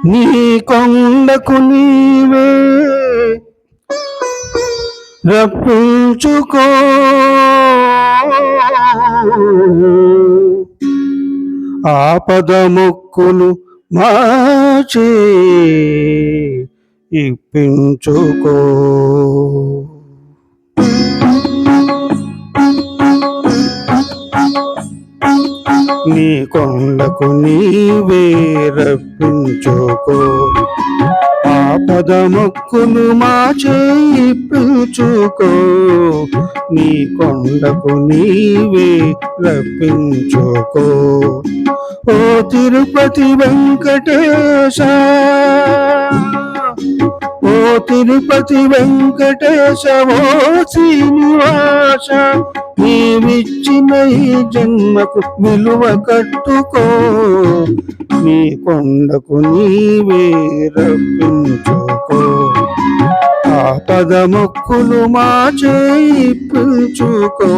నీ కొండకు నీవే రప్పించుకో, ఆపద మొక్కులు మాచే ఇప్పించుకో. నీ కొండకు నీవే రప్పించుకో, ఆపద మొక్కులు మాచే ఇప్పించుకో. నీ కొండకు నీవే రప్పించుకో. ఓ తిరుపతి వెంకటేశ, ఓ తిరుపతి వెంకటేశ, ఓ శ్రీనివాస, నీవిచ్చిన ఈ జన్మకు విలువ కట్టుకో. నీ కొండకు నీవే రప్పించుకో, ఆపద మొక్కులు మాచే ఇప్పించుకో.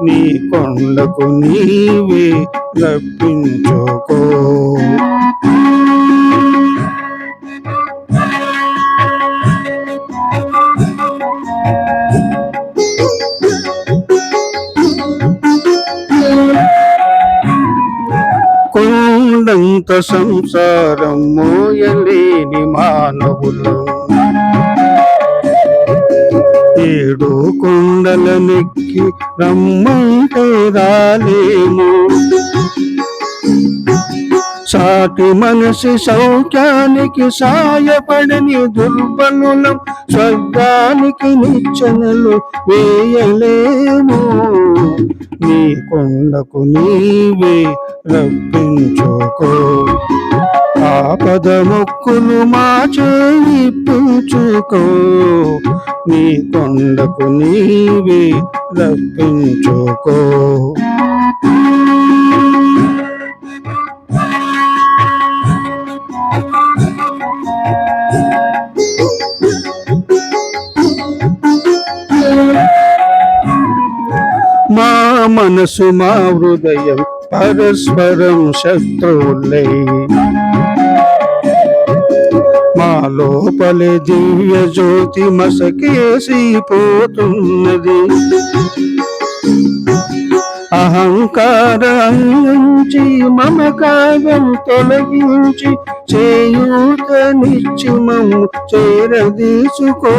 నీ కొండకు నీవే రప్పించుకో. కొండంత సంసారం మోయలేని మానవులు, ఏడు కొండలనెక్కి రమ్మంటే రాలేము. సాటి మనసి సౌఖ్యానికి సాయపడని దుర్బలులం, స్వర్గానికి నిచ్చెనలు వేయలేము. నీ కొండకు నీవే రప్పించుకో, ఆపద మొక్కులు మాచే ఇప్పించుకో. నీ కొండకు నీవే రప్పించుకో. మా మనసు మా హృదయం పరస్పరం శత్రువులై, మా లోపలే దివ్య జ్యోతి మసకేసిపోతున్నది. అహంకారం నుంచి మమకారం తొలగించి చేయూతనిచ్చి మమ్ము చేరదీసుకో.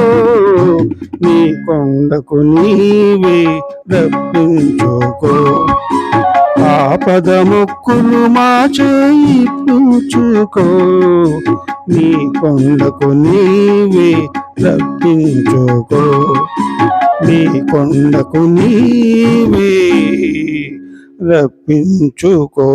నీ కొండకు నీవే రప్పించుకో, ఆపద మొక్కులు మాచే ఇప్పించుకో. నీ కొండకు నీవే రప్పించుకో. నీ కొండకు నీవే రప్పించుకో.